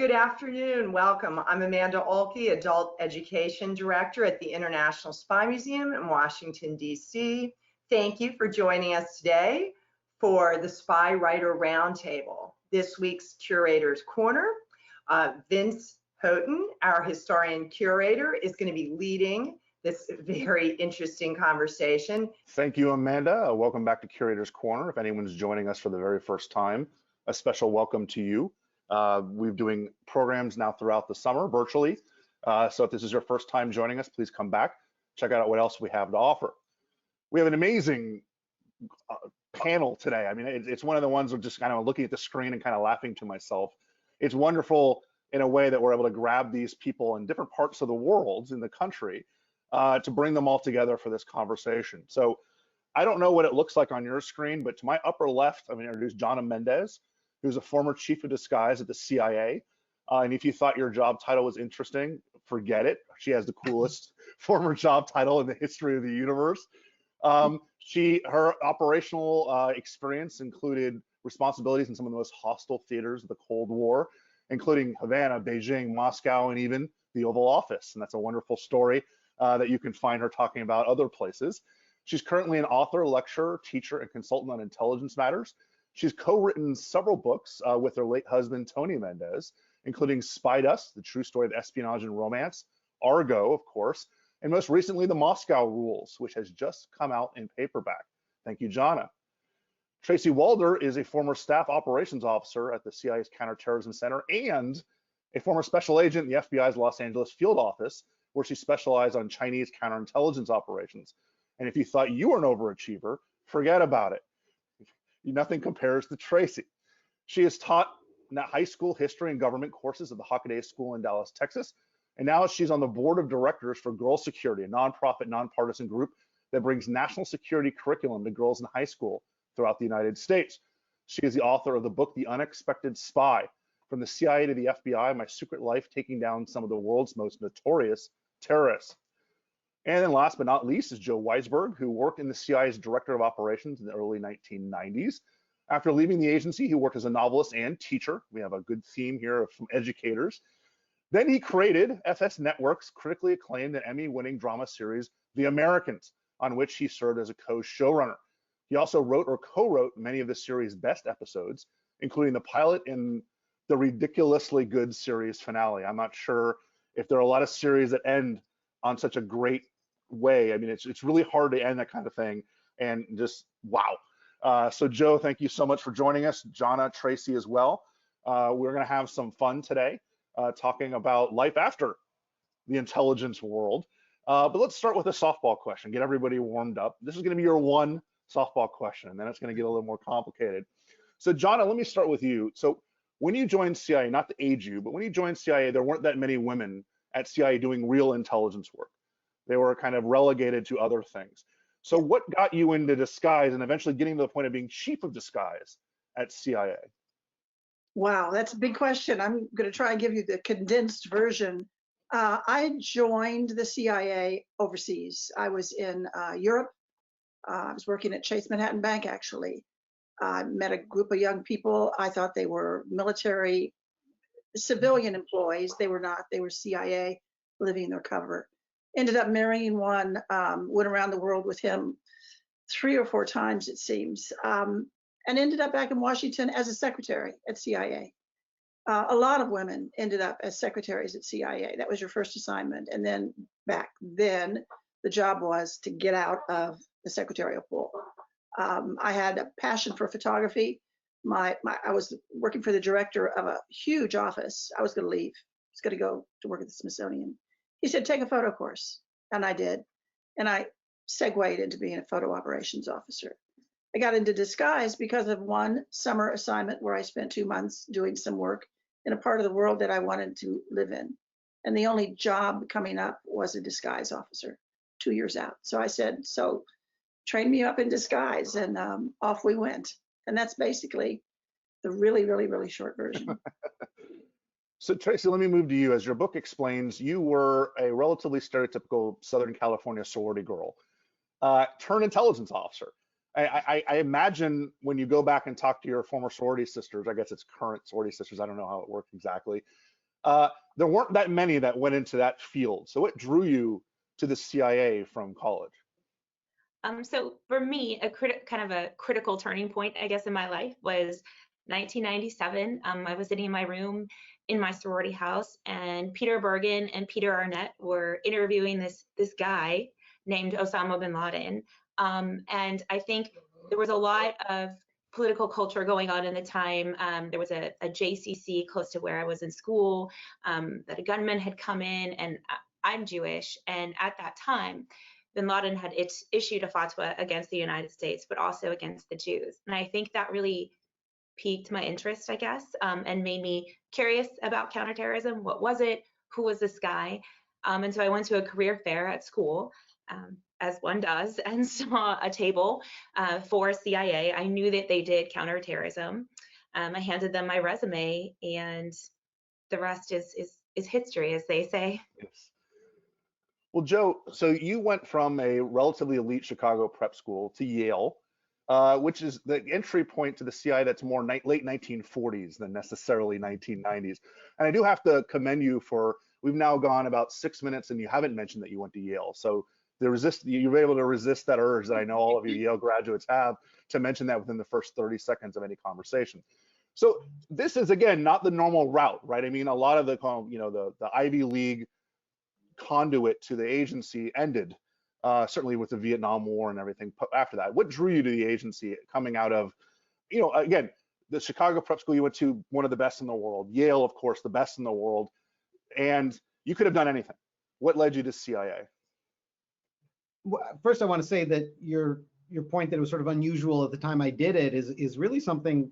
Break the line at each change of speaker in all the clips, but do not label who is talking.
good afternoon. Welcome. I'm Amanda Olkey, Adult Education Director at the International Spy Museum in Washington, D.C. Thank you for joining us today for the Spy Writer Roundtable. This week's Curator's Corner, Vince Houghton, our historian curator, is going to be leading this very interesting conversation.
Thank you, Amanda. Welcome back to Curator's Corner. If anyone's joining us for the very first time, a special welcome to you. We're doing programs now throughout the summer virtually. So if this is your first time joining us, please come back, check out what else we have to offer. We have an amazing panel today. I mean, it's one of the ones of just kind of looking at the screen and kind of laughing to myself. It's wonderful in a way that we're able to grab these people in different parts of the world, in the country, to bring them all together for this conversation. So I don't know what it looks like on your screen, but to my upper left, I'm going to introduce Jonna Mendez, who's a former chief of disguise at the CIA. And if you thought your job title was interesting, forget it. She has the coolest former job title in the history of the universe. Her operational experience included responsibilities in some of the most hostile theaters of the Cold War, including Havana, Beijing, Moscow, and even the Oval Office. And that's a wonderful story that you can find her talking about other places. She's currently an author, lecturer, teacher, and consultant on intelligence matters. She's co-written several books with her late husband, Tony Mendez, including Spy Dust, the true story of espionage and romance, Argo, of course, and most recently, The Moscow Rules, which has just come out in paperback. Thank you, Jonna. Tracy Walder is a former staff operations officer at the CIA's Counterterrorism Center and a former special agent in the FBI's Los Angeles field office, where she specialized on Chinese counterintelligence operations. And if you thought you were an overachiever, forget about it. Nothing compares to Tracy. She has taught high school history and government courses at the Hockaday School in Dallas, Texas. And now she's on the board of directors for Girl Security, a nonprofit, nonpartisan group that brings national security curriculum to girls in high school throughout the United States. She is the author of the book, The Unexpected Spy, From the CIA to the FBI, My Secret Life Taking Down Some of the World's Most Notorious Terrorists. And then last but not least is Joe Weisberg, who worked in the CIA's Director of Operations in the early 1990s. After leaving the agency, he worked as a novelist and teacher. We have a good theme here from educators. Then he created FS Network's critically acclaimed and Emmy-winning drama series, The Americans, on which he served as a co-showrunner. He also wrote or co-wrote many of the series' best episodes, including the pilot and the ridiculously good series finale. I'm not sure if there are a lot of series that end on such a great way. I mean, it's really hard to end that kind of thing, and just wow. So Joe, thank you so much for joining us. Jonna, Tracy as well. We're going to have some fun today talking about life after the intelligence world. But let's start with a softball question, get everybody warmed up. This is going to be your one softball question, and then it's going to get a little more complicated. So Jonna, let me start with you. So when you joined CIA, not to age you, but when you joined CIA, there weren't that many women at CIA doing real intelligence work. They were kind of relegated to other things. So what got you into disguise and eventually getting to the point of being chief of disguise at CIA?
Wow, that's a big question. I'm going to try and give you the condensed version. I joined the CIA overseas. I was in Europe. I was working at Chase Manhattan Bank, actually. I met a group of young people. I thought they were military, civilian employees. They were not. They were CIA, living their cover. Ended up marrying one, went around the world with him 3 or 4 times, it seems, and ended up back in Washington as a secretary at CIA. A lot of women ended up as secretaries at CIA. That was your first assignment. And then back then, the job was to get out of the secretarial pool. I had a passion for photography. I was working for the director of a huge office. I was going to leave. I was going to go to work at the Smithsonian. He said, take a photo course. And I did. And I segued into being a photo operations officer. I got into disguise because of one summer assignment where I spent 2 months doing some work in a part of the world that I wanted to live in. And the only job coming up was a disguise officer 2 years out. So I said, so train me up in disguise, and off we went. And that's basically the really, really, really short version.
So Tracy, let me move to you. As your book explains, you were a relatively stereotypical Southern California sorority girl, turned intelligence officer. I imagine when you go back and talk to your former sorority sisters, I guess it's current sorority sisters, I don't know how it works exactly, there weren't that many that went into that field. So what drew you to the CIA from college?
So for me, kind of a critical turning point, I guess, in my life was 1997. I was sitting in my room in my sorority house, and Peter Bergen and Peter Arnett were interviewing this guy named Osama bin Laden. And I think there was a lot of political culture going on in the time. There was a JCC close to where I was in school, that a gunman had come in, and I'm Jewish. And at that time, bin Laden had issued a fatwa against the United States, but also against the Jews. And I think that really piqued my interest, I guess, and made me curious about counterterrorism. What was it? Who was this guy? And so I went to a career fair at school, as one does, and saw a table for CIA. I knew that they did counterterrorism. I handed them my resume, and the rest is history, as they say.
Yes. Well, Joe, so you went from a relatively elite Chicago prep school to Yale, which is the entry point to the CIA that's more late 1940s than necessarily 1990s. And I do have to commend you for, we've now gone about 6 minutes and you haven't mentioned that you went to Yale. So you were able to resist that urge that I know all of you Yale graduates have to mention that within the first 30 seconds of any conversation. So this is, again, not the normal route, right? I mean, a lot of the, the Ivy League conduit to the agency ended, certainly with the Vietnam War and everything after that. What drew you to the agency coming out of, again, the Chicago prep school you went to, one of the best in the world, Yale, of course, the best in the world, and you could have done anything. What led you to CIA?
Well, first, I want to say that your point that it was sort of unusual at the time I did it is really something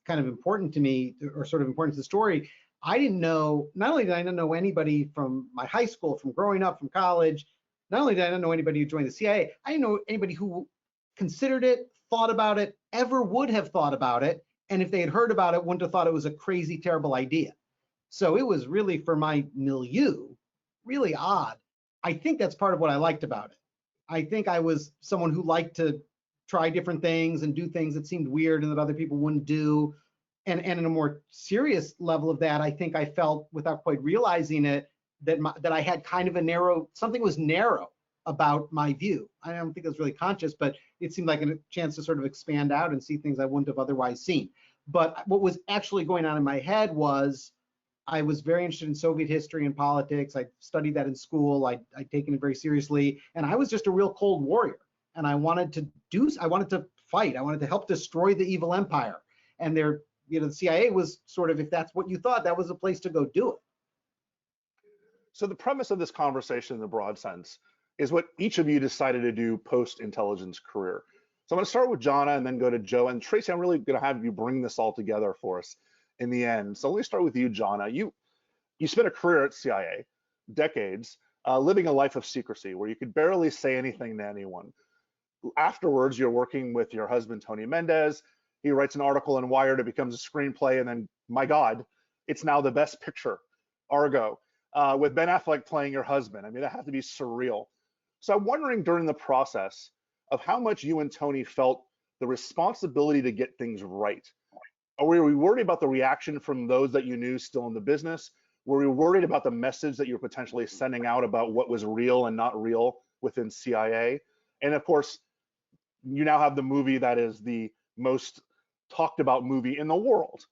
kind of important to me, or sort of important to the story. I didn't know, not only did I not know anybody from my high school, from growing up, from college, not only did I not know anybody who joined the CIA, I didn't know anybody who considered it, thought about it, ever would have thought about it, and if they had heard about it, wouldn't have thought it was a crazy, terrible idea. So it was really, for my milieu, really odd. I think that's part of what I liked about it. I think I was someone who liked to try different things and do things that seemed weird and that other people wouldn't do. And in a more serious level of that, I think I felt, without quite realizing it, that I had kind of something was narrow about my view. I don't think it was really conscious, but it seemed like a chance to sort of expand out and see things I wouldn't have otherwise seen. But what was actually going on in my head was, I was very interested in Soviet history and politics. I studied that in school. I'd taken it very seriously. And I was just a real cold warrior. And I wanted to fight. I wanted to help destroy the evil empire. And the CIA was sort of, if that's what you thought, that was the place to go do it.
So the premise of this conversation in the broad sense is what each of you decided to do post-intelligence career. So I'm going to start with Jonna and then go to Joe. And Tracy, I'm really going to have you bring this all together for us in the end. So let me start with you, Jonna. You spent a career at CIA, decades, living a life of secrecy where you could barely say anything to anyone. Afterwards, you're working with your husband, Jonna Mendez. He writes an article in Wired, it becomes a screenplay, and then, my God, it's now the best picture, Argo, with Ben Affleck playing your husband. I mean, that had to be surreal. So I'm wondering, during the process, of how much you and Tony felt the responsibility to get things right. Were we worried about the reaction from those that you knew still in the business? Were we worried about the message that you're potentially sending out about what was real and not real within CIA? And of course, you now have the movie that is the most talked about movie in the world.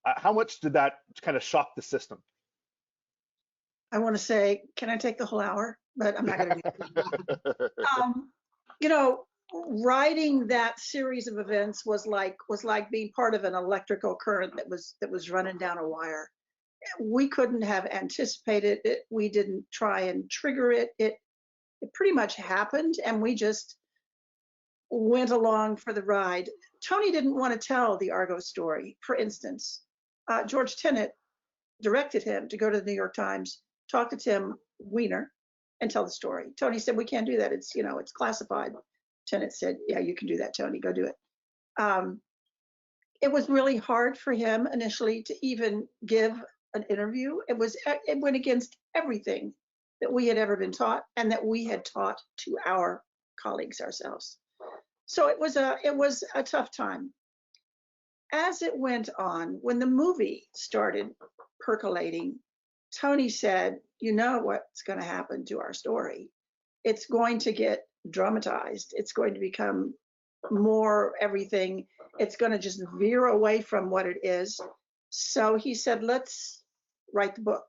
How much did that kind of shock the system?
I want to say, can I take the whole hour? But I'm not going to do that. Writing that series of events was like being part of an electrical current that was running down a wire. We couldn't have anticipated it. We didn't try and trigger it. It pretty much happened, and we just went along for the ride. Tony didn't want to tell the Argo story. For instance, George Tenet directed him to go to the New York Times, talk to Tim Weiner, and tell the story. Tony said, "We can't do that. It's it's classified." Tenet said, "Yeah, you can do that, Tony. Go do it." It was really hard for him initially to even give an interview. It went against everything that we had ever been taught and that we had taught to our colleagues ourselves. So it was a tough time. As it went on, when the movie started percolating, Tony said, you know what's going to happen to our story? It's going to get dramatized. It's going to become more everything. It's going to just veer away from what it is. So he said, let's write the book.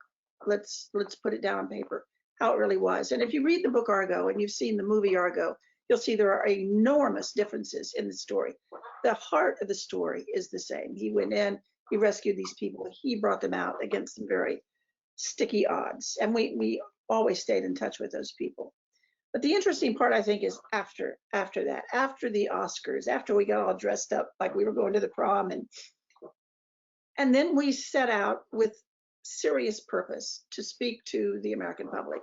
Let's put it down on paper, how it really was. And if you read the book Argo and you've seen the movie Argo, you'll see there are enormous differences in the story. The heart of the story is the same. He went in, he rescued these people, he brought them out against some very sticky odds. And we always stayed in touch with those people. But the interesting part, I think, is after that, after the Oscars, after we got all dressed up like we were going to the prom, and then we set out with serious purpose to speak to the American public.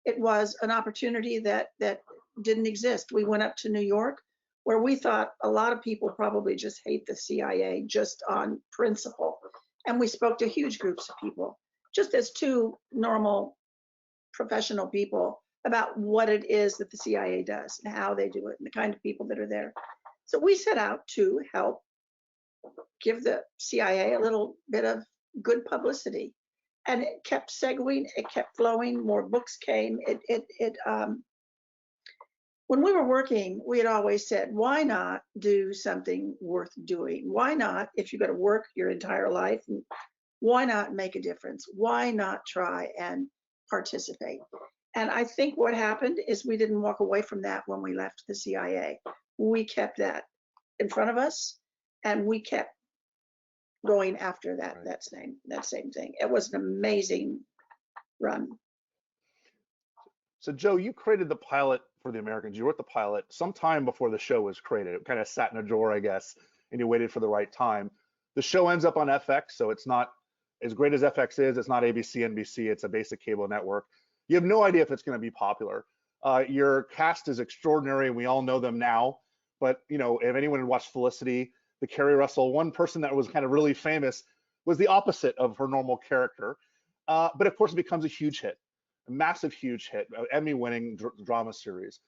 It was an opportunity that didn't exist. We went up to New York, where we thought a lot of people probably just hate the CIA just on principle. And we spoke to huge groups of people, just as two normal professional people, about what it is that the CIA does and how they do it and the kind of people that are there. So we set out to help give the CIA a little bit of good publicity. And it kept segueing, it kept flowing, more books came. When we were working, we had always said, why not do something worth doing? Why not, if you're going to work your entire life, why not make a difference? Why not try and participate? And I think what happened is we didn't walk away from that when we left the CIA. We kept that in front of us, and we kept going after that,
Right.
that same thing. It was an amazing run.
So Joe, you created the pilot for the Americans. You wrote the pilot sometime before the show was created. It kind of sat in a drawer, I guess, and you waited for the right time. The show ends up on FX, so it's not as great as FX is. It's not ABC, NBC. It's a basic cable network. You have no idea if it's going to be popular. Your cast is extraordinary, and we all know them now. But you know, if anyone had watched Felicity, the Kerry Russell, one person that was kind of really famous was the opposite of her normal character. But of course, it becomes a huge hit, a massive, huge hit, Emmy-winning drama series.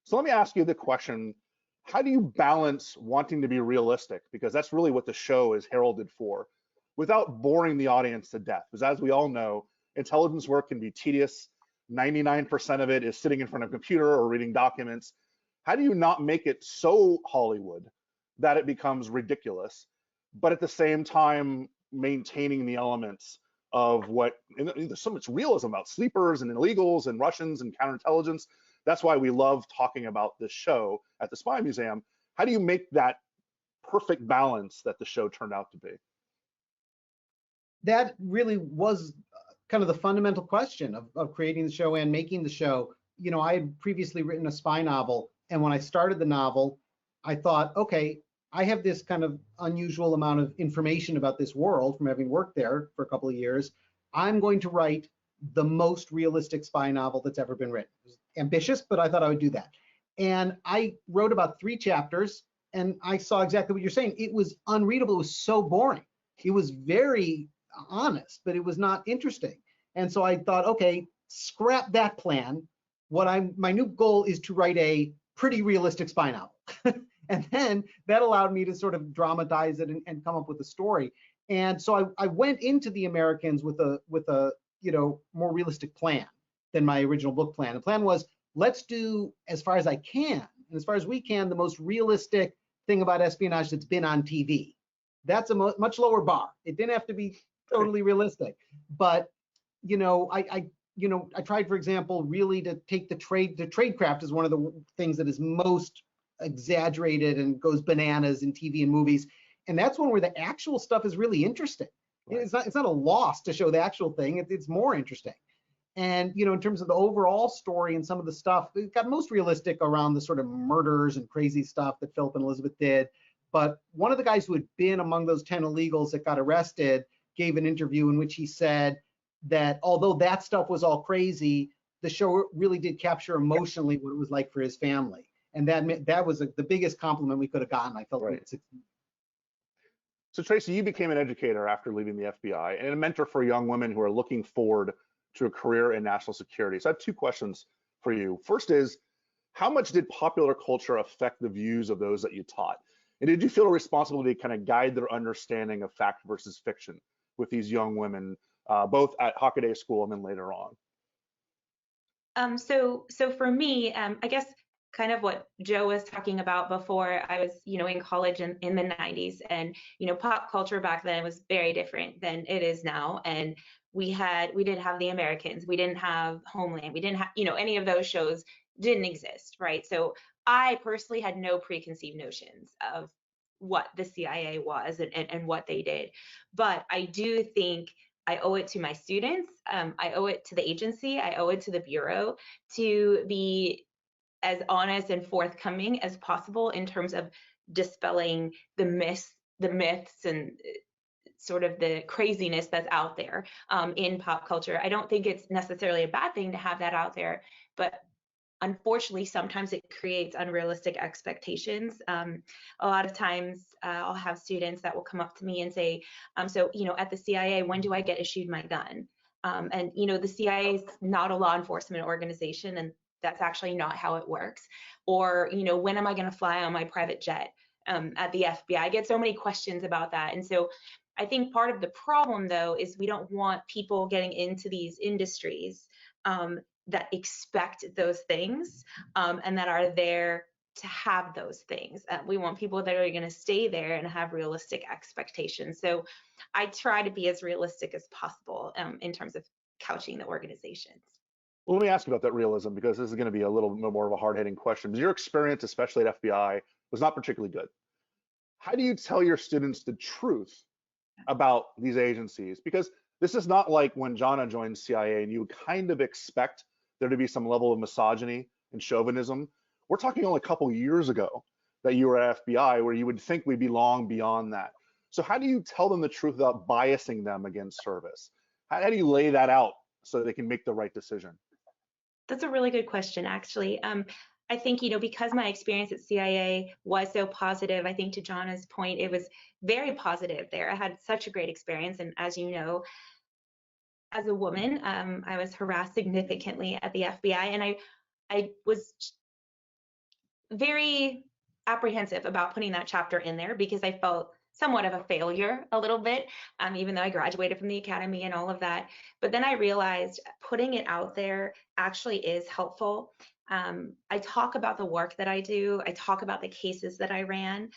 So let me ask you the question: how do you balance wanting to be realistic, because that's really what the show is heralded for, without boring the audience to death? Because as we all know, intelligence work can be tedious. 99% of it is sitting in front of a computer or reading documents. How do you not make it so Hollywood that it becomes ridiculous, but at the same time maintaining the elements of what, and there's so much realism about sleepers and illegals and Russians and counterintelligence. That's why we love talking about this show at the Spy Museum. How do you make that perfect balance that the show turned out to be?
That really was kind of the fundamental question of creating the show and making the show. You know, I had previously written a spy novel, and when I started the novel, I thought, okay, I have this kind of unusual amount of information about this world from having worked there for a couple of years. I'm going to write the most realistic spy novel that's ever been written. It was ambitious, but I thought I would do that. And I wrote about 3 chapters, and I saw exactly what you're saying. It was unreadable. It was so boring. It was very honest, but it was not interesting. And so I thought, okay, scrap that plan. My new goal is to write a pretty realistic spy novel. And then that allowed me to sort of dramatize it and come up with a story. And so I went into the Americans with a you know, more realistic plan than my original book plan. The plan was, let's do, as far as I can, and as far as we can, the most realistic thing about espionage that's been on TV. That's a much lower bar. It didn't have to be totally realistic, but you know, I tried, for example, really to take the tradecraft is one of the things that is most exaggerated and goes bananas in TV and movies, and that's one where the actual stuff is really interesting. Right. It's not a loss to show the actual thing. It's more interesting. And you know, in terms of the overall story and some of the stuff, it got most realistic around the sort of murders and crazy stuff that Philip and Elizabeth did. But one of the guys who had been among those 10 illegals that got arrested gave an interview in which he said that although that stuff was all crazy, the show really did capture emotionally what it was like for his family. And that was the biggest compliment we could have gotten. I felt right.
So Tracy, you became an educator after leaving the FBI and a mentor for young women who are looking forward to a career in national security. So I have 2 questions for you. First is, how much did popular culture affect the views of those that you taught? And did you feel a responsibility to kind of guide their understanding of fact versus fiction with these young women both at Hockaday School and then later on?
So for me, I guess kind of what Joe was talking about before. I was, in college in the 90s, and, pop culture back then was very different than it is now. And we didn't have The Americans, we didn't have Homeland, we didn't have, any of those shows didn't exist, right? So I personally had no preconceived notions of what the CIA was and what they did. But I do think I owe it to my students. I owe it to the agency. I owe it to the Bureau to be as honest and forthcoming as possible in terms of dispelling the myths and sort of the craziness that's out there in pop culture. I don't think it's necessarily a bad thing to have that out there, but unfortunately, sometimes it creates unrealistic expectations. A lot of times I'll have students that will come up to me and say, so, at the CIA, when do I get issued my gun? And, the CIA is not a law enforcement organization, and that's actually not how it works. Or, when am I going to fly on my private jet at the FBI? I get so many questions about that. And so I think part of the problem, though, is we don't want people getting into these industries that expect those things and that are there to have those things. We want people that are going to stay there and have realistic expectations. So I try to be as realistic as possible in terms of couching the organizations.
Well, let me ask you about that realism, because this is going to be a little bit more of a hard-hitting question. Your experience, especially at FBI, was not particularly good. How do you tell your students the truth about these agencies? Because this is not like when Jonna joined CIA and you kind of expect there to be some level of misogyny and chauvinism. We're talking only a couple years ago that you were at FBI, where you would think we'd be long beyond that. So how do you tell them the truth without biasing them against service? How do you lay that out so they can make the right decision?
That's a really good question, actually. I think, because my experience at CIA was so positive, I think to Jonna's point, it was very positive there. I had such a great experience. And as you know, as a woman, I was harassed significantly at the FBI, and I was very apprehensive about putting that chapter in there because I felt somewhat of a failure a little bit, even though I graduated from the academy and all of that. But then I realized putting it out there actually is helpful. I talk about the work that I do. I talk about the cases that I ran.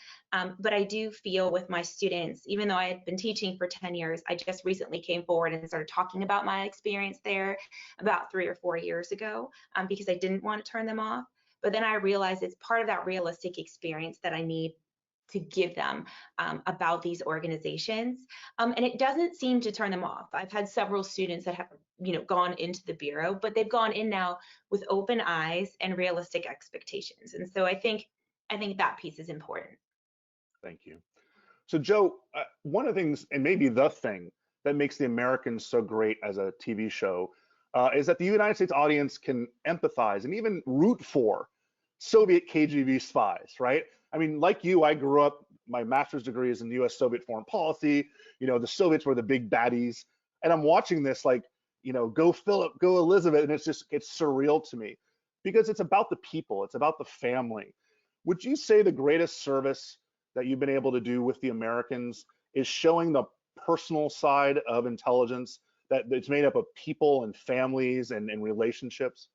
But I do feel with my students, even though I had been teaching for 10 years, I just recently came forward and started talking about my experience there about 3 or 4 years ago because I didn't want to turn them off. But then I realized it's part of that realistic experience that I need to give them about these organizations. And it doesn't seem to turn them off. I've had several students that have, gone into the Bureau, but they've gone in now with open eyes and realistic expectations. And so I think that piece is important.
Thank you. So Joe, one of the things, and maybe the thing that makes The Americans so great as a TV show is that the United States audience can empathize and even root for Soviet KGB spies, right? I mean, like you, I grew up, my master's degree is in US Soviet foreign policy. The Soviets were the big baddies. And I'm watching this like, go Philip, go Elizabeth. And it's surreal to me because it's about the people, it's about the family. Would you say the greatest service that you've been able to do with The Americans is showing the personal side of intelligence, that it's made up of people and families and relationships?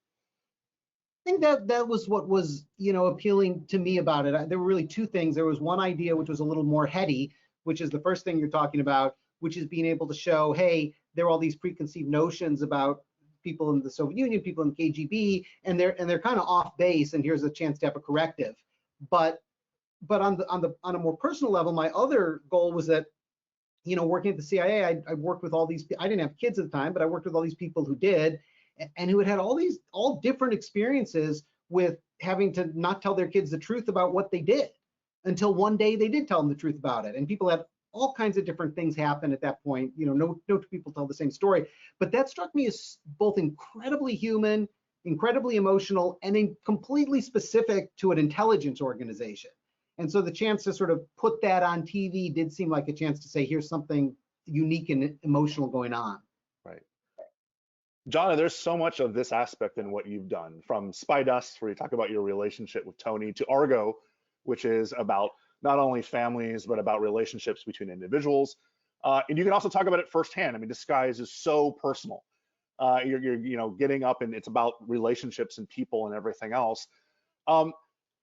I think that was what was, appealing to me about it. There were really two things. There was one idea which was a little more heady, which is the first thing you're talking about, which is being able to show, hey, there are all these preconceived notions about people in the Soviet Union, people in KGB, and they're kind of off base, and here's a chance to have a corrective. But on a more personal level, my other goal was that, working at the CIA, I worked with all these. I didn't have kids at the time, but I worked with all these people who did, and who had all different experiences with having to not tell their kids the truth about what they did until one day they did tell them the truth about it. And people had all kinds of different things happen at that point. No two people tell the same story. But that struck me as both incredibly human, incredibly emotional, and completely specific to an intelligence organization. And so the chance to sort of put that on TV did seem like a chance to say, here's something unique and emotional going on.
Right. Jonna, there's so much of this aspect in what you've done, from Spy Dust, where you talk about your relationship with Tony, to Argo, which is about not only families, but about relationships between individuals. And you can also talk about it firsthand. I mean, disguise is so personal. You're getting up and it's about relationships and people and everything else.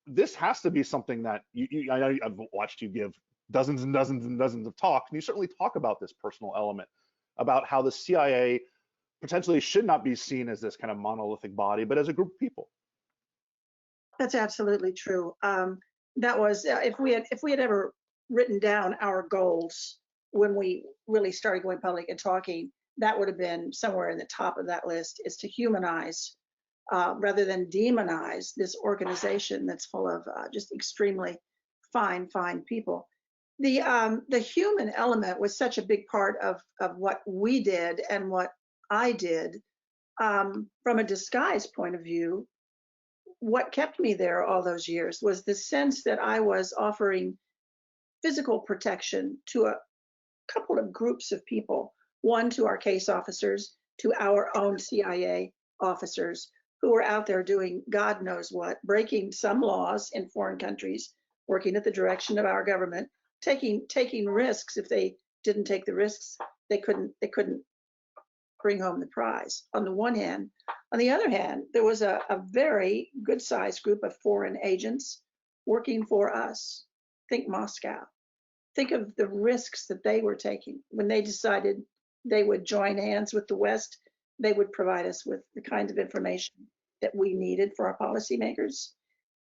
This has to be something that I know I've watched you give dozens and dozens and dozens of talks, and you certainly talk about this personal element, about how the CIA potentially should not be seen as this kind of monolithic body, but as a group of people.
That's absolutely true. That was if we had ever written down our goals when we really started going public and talking, that would have been somewhere in the top of that list, is to humanize rather than demonize this organization that's full of just extremely fine people. The human element was such a big part of what we did and what I did. From a disguise point of view, what kept me there all those years was the sense that I was offering physical protection to a couple of groups of people, one to our case officers, to our own CIA officers who were out there doing God knows what, breaking some laws in foreign countries, working at the direction of our government, taking risks. If they didn't take the risks, they couldn't bring home the prize, on the one hand. On the other hand, there was a very good sized group of foreign agents working for us. Think Moscow. Think of the risks that they were taking when they decided they would join hands with the West. They would provide us with the kinds of information that we needed for our policymakers.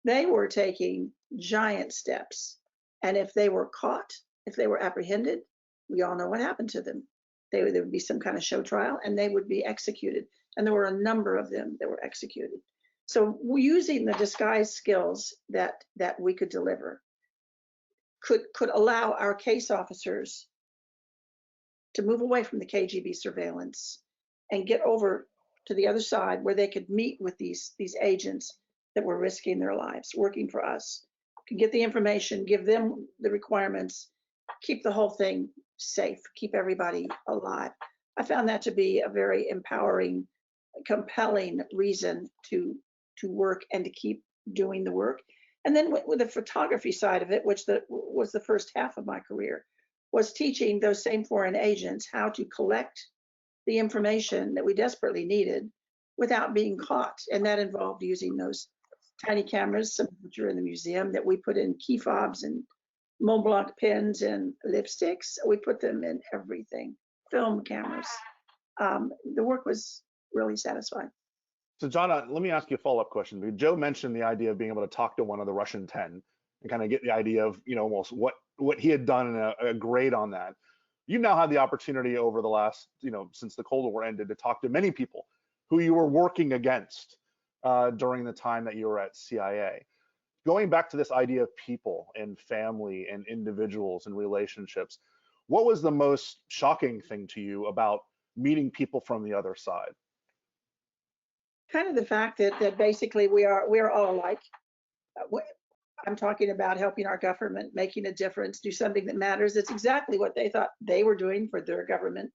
They were taking giant steps. And if they were caught, if they were apprehended, we all know what happened to them. There would be some kind of show trial and they would be executed. And there were a number of them that were executed. So using the disguise skills that we could deliver could allow our case officers to move away from the KGB surveillance and get over to the other side where they could meet with these agents that were risking their lives, working for us, could get the information, give them the requirements, keep the whole thing safe, keep everybody alive. I found that to be a very empowering, compelling reason to work and to keep doing the work. And then with the photography side of it, which was the first half of my career, was teaching those same foreign agents how to collect the information that we desperately needed without being caught. And that involved using those tiny cameras, some of which are in the museum, that we put in key fobs and Montblanc pens and lipsticks. We put them in everything, film cameras. The work was really satisfying.
So Jonna, let me ask you a follow-up question. Because Joe mentioned the idea of being able to talk to one of the Russian 10 and kind of get the idea of, almost what he had done and a grade on that. You've now had the opportunity over the last, since the Cold War ended, to talk to many people who you were working against during the time that you were at CIA. Going back to this idea of people and family and individuals and relationships, what was the most shocking thing to you about meeting people from the other side?
Kind of the fact that basically we are all alike. I'm talking about helping our government, making a difference, do something that matters. It's exactly what they thought they were doing for their government.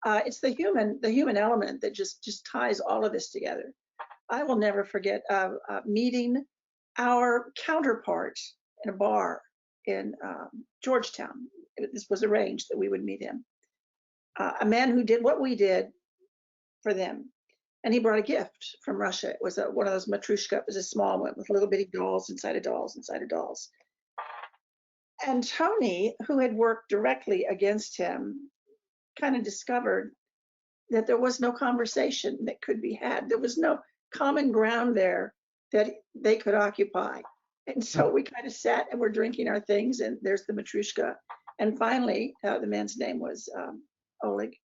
It's the human element that just ties all of this together. I will never forget meeting our counterpart in a bar in Georgetown. This was arranged that we would meet him. A man who did what we did for them. And he brought a gift from Russia. It was one of those matryoshka. It was a small one with little bitty dolls inside of dolls inside of dolls. And Tony, who had worked directly against him, kind of discovered that there was no conversation that could be had. There was no common ground there that they could occupy. And so we kind of sat and we're drinking our things, and there's the matryoshka. And finally, the man's name was Oleg.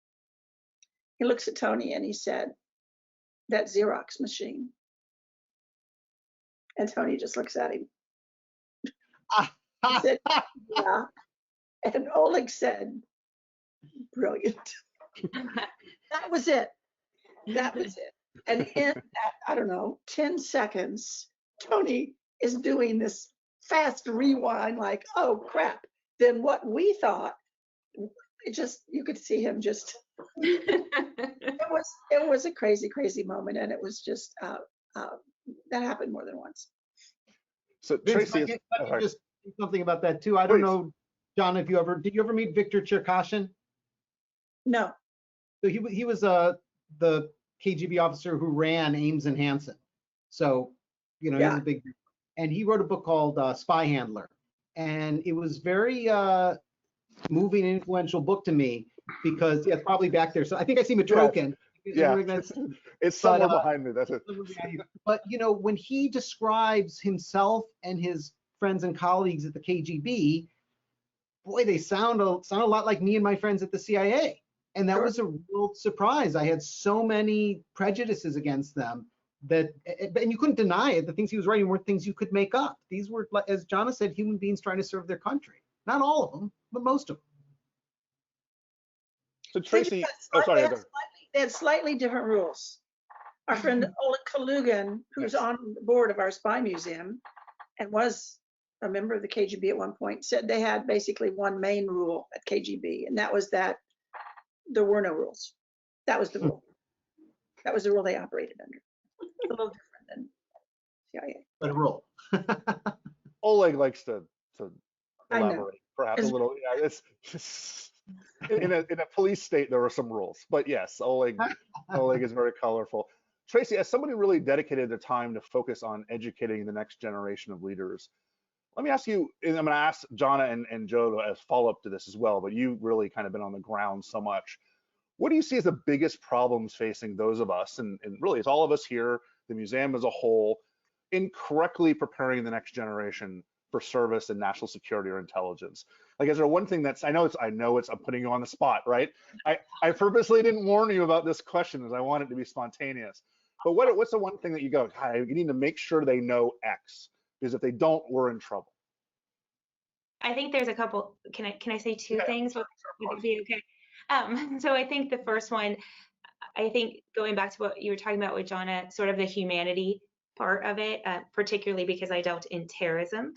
He looks at Tony and he said, "That Xerox machine." And Tony just looks at him. He said, "Yeah." And Oleg said, "Brilliant." That was it. That was it. And in that, I don't know, 10 seconds, Tony is doing this fast rewind like, oh crap. Then what we thought, you could see him just, it was a crazy, crazy moment. And it was just, that happened more than once.
So
Vince,
Tracy,
I can just say something about that too. I don't know, John, did you ever meet Victor Cherkashin?
No.
So he was the KGB officer who ran Ames and Hansen. So, you know, he was a big, and he wrote a book called Spy Handler. And it was very moving and influential book to me because it's probably back there. So I think I see Matrokin.
Yeah, it's somewhere behind me. That's it.
But you know, when he describes himself and his friends and colleagues at the KGB, boy, they sound a lot like me and my friends at the CIA. And that was a real surprise. I had so many prejudices against them that, and you couldn't deny it. The things he was writing weren't things you could make up. These were, as Jonna said, human beings trying to serve their country. Not all of them, but most of them.
So Tracy, oh, sorry.
They had slightly different rules. Our friend Oleg Kalugin, who's on the board of our spy museum and was a member of the KGB at one point, said they had basically one main rule at KGB, and that was that there were no rules. That was the rule. That was the rule they operated under. A little different than CIA.
But a rule.
Oleg likes to elaborate, perhaps a little. Yeah, it's in a police state there are some rules, but yes, Oleg is very colorful. Tracy, as somebody who really dedicated their time to focus on educating the next generation of leaders, let me ask you, and I'm going to ask Jonna and Joe as follow-up to this as well, but you've really kind of been on the ground so much. What do you see as the biggest problems facing those of us, and really it's all of us here, the museum as a whole, in correctly preparing the next generation for service and national security or intelligence? Like, is there one thing that's, I know it's, I'm putting you on the spot, right? I purposely didn't warn you about this question as I want it to be spontaneous. But what's the one thing that you go, God, you need to make sure they know X, because if they don't, we're in trouble?
I think there's a couple, can I say two things? Would it be okay? So I think the first one, I think going back to what you were talking about with Jonna, sort of the humanity part of it, particularly because I dealt in terrorism.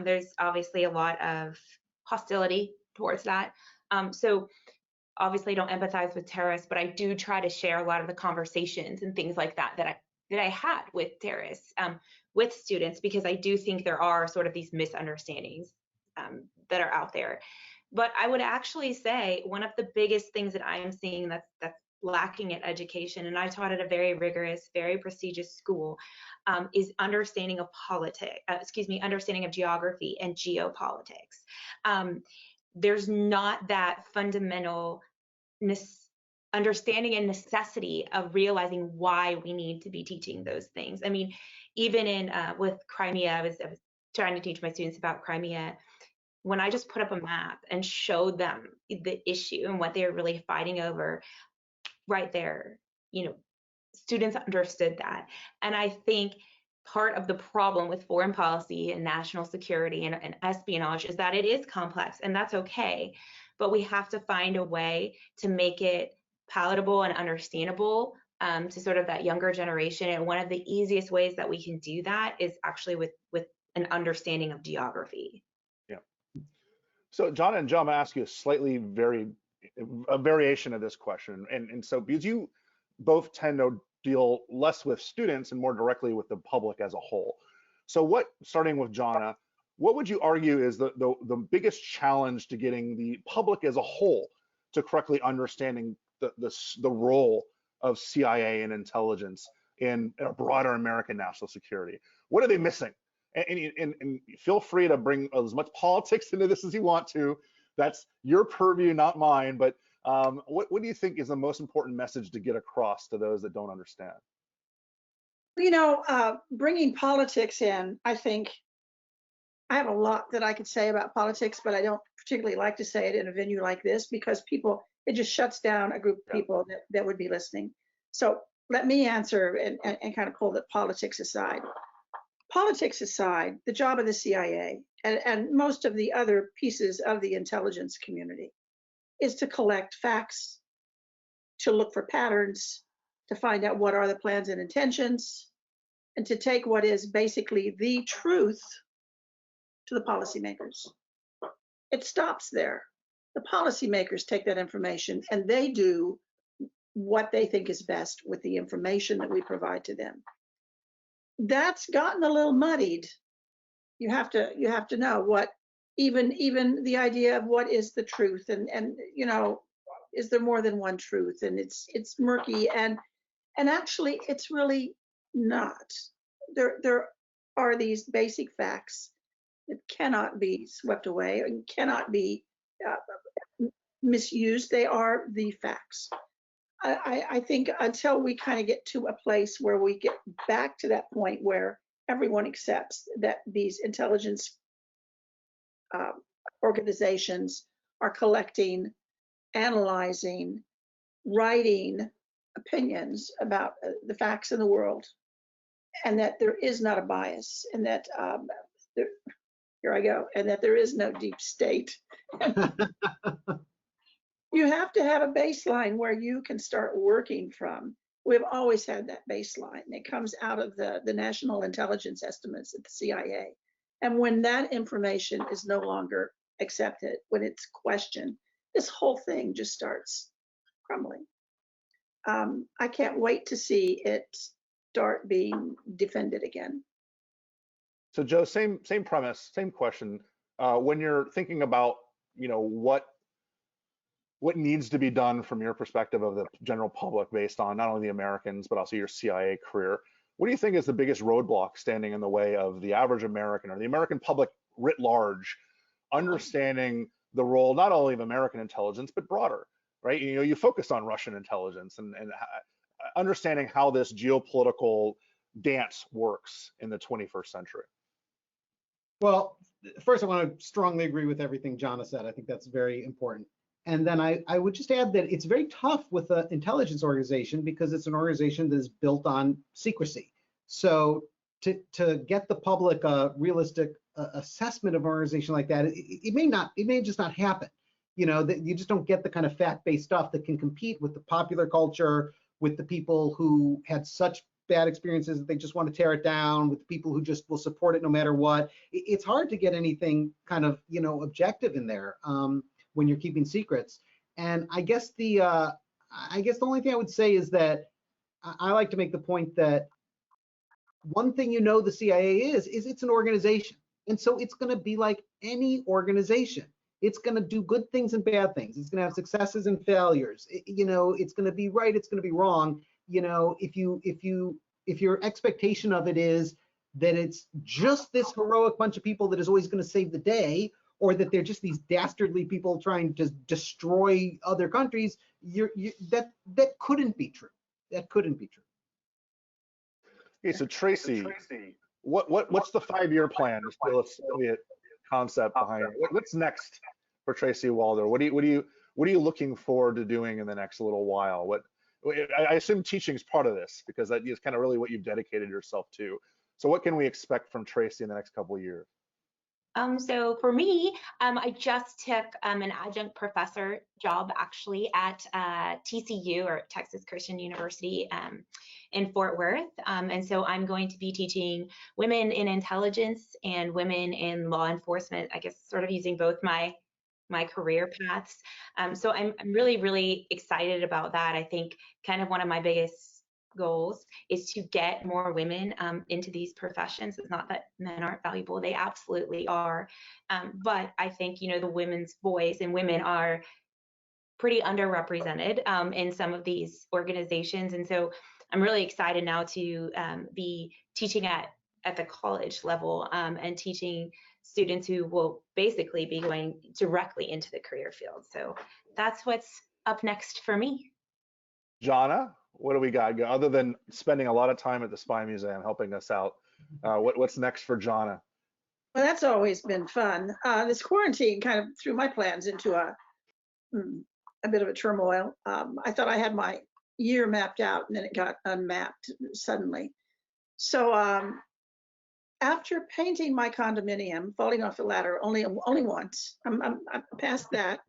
There's obviously a lot of hostility towards that. So obviously I don't empathize with terrorists, but I do try to share a lot of the conversations and things like that that I had with terrorists, with students, because I do think there are sort of these misunderstandings that are out there. But I would actually say one of the biggest things that I'm seeing that's lacking at education, and I taught at a very rigorous, very prestigious school, is understanding of understanding of geography and geopolitics. There's not that fundamental understanding and necessity of realizing why we need to be teaching those things. I mean, even in with Crimea, I was trying to teach my students about Crimea. When I just put up a map and showed them the issue and what they're really fighting over, right there, you know, students understood that. And I think part of the problem with foreign policy and national security and espionage is that it is complex, and that's okay. But we have to find a way to make it palatable and understandable to sort of that younger generation. And one of the easiest ways that we can do that is actually with an understanding of geography.
Yeah. So Jonna and Joe, I'm gonna ask you a variation of this question. And so because you both tend to deal less with students and more directly with the public as a whole. So starting with Jonna, what would you argue is the biggest challenge to getting the public as a whole to correctly understanding the role of CIA and intelligence in a broader American national security? What are they missing? And feel free to bring as much politics into this as you want to. That's your purview, not mine. But what do you think is the most important message to get across to those that don't understand?
You know, bringing politics in, I think I have a lot that I could say about politics, but I don't particularly like to say it in a venue like this because it just shuts down a group of people that would be listening. So let me answer and kind of pull the politics aside. Politics aside, the job of the CIA and most of the other pieces of the intelligence community is to collect facts, to look for patterns, to find out what are the plans and intentions, and to take what is basically the truth to the policymakers. It stops there. The policymakers take that information and they do what they think is best with the information that we provide to them. That's gotten a little muddied. You have to know what even the idea of what is the truth, and you know, Is there more than one truth? And it's murky, and actually it's really not. There are these basic facts that cannot be swept away and cannot be misused. They are the facts. I think until we kind of get to a place where we get back to that point where everyone accepts that these intelligence organizations are collecting, analyzing, writing opinions about the facts in the world, and that there is not a bias, and that here I go, and that there is no deep state. You have to have a baseline where you can start working from. We've always had that baseline. It comes out of the national intelligence estimates at the CIA. And when that information is no longer accepted, when it's questioned, this whole thing just starts crumbling. I can't wait to see it start being defended again.
So Joe, same premise, same question. When you're thinking about, what needs to be done from your perspective of the general public based on not only the Americans, but also your CIA career, what do you think is the biggest roadblock standing in the way of the average American or the American public writ large understanding the role not only of American intelligence, but broader, right? You focus on Russian intelligence and understanding how this geopolitical dance works in the 21st century.
Well, first I want to strongly agree with everything Jonna said. I think that's very important. And then I would just add that it's very tough with an intelligence organization because it's an organization that is built on secrecy. So to get the public a realistic assessment of an organization like that, it may just not happen. That you just don't get the kind of fact-based stuff that can compete with the popular culture, with the people who had such bad experiences that they just want to tear it down, with the people who just will support it no matter what. It's hard to get anything kind of objective in there. When you're keeping secrets. And I guess the only thing I would say is that I like to make the point that one thing the CIA is it's an organization. And so it's going to be like any organization. It's going to do good things and bad things. It's going to have successes and failures. It's going to be right, it's going to be wrong. If your expectation of it is that it's just this heroic bunch of people that is always going to save the day, or that they're just these dastardly people trying to destroy other countries, that couldn't be true. That couldn't be true.
Okay, so Tracy, what's the 5-year plan? Just the Soviet concept behind it. What's next for Tracy Walder? What are you looking forward to doing in the next little while? I assume teaching is part of this because that is kind of really what you've dedicated yourself to. So what can we expect from Tracy in the next couple of years?
So for me, I just took an adjunct professor job actually at TCU, or Texas Christian University, in Fort Worth. And so I'm going to be teaching women in intelligence and women in law enforcement, I guess sort of using both my career paths. So I'm really, really excited about that. I think kind of one of my biggest goals is to get more women into these professions. It's not that men aren't valuable, they absolutely are. But I think, the women's voice and women are pretty underrepresented in some of these organizations. And so I'm really excited now to be teaching at the college level and teaching students who will basically be going directly into the career field. So that's what's up next for me.
Jonna, what do we got? Other than spending a lot of time at the Spy Museum helping us out, what's next for Jonna?
Well, that's always been fun. This quarantine kind of threw my plans into a bit of a turmoil. I thought I had my year mapped out, and then it got unmapped suddenly. So after painting my condominium, falling off the ladder only once, I'm past that.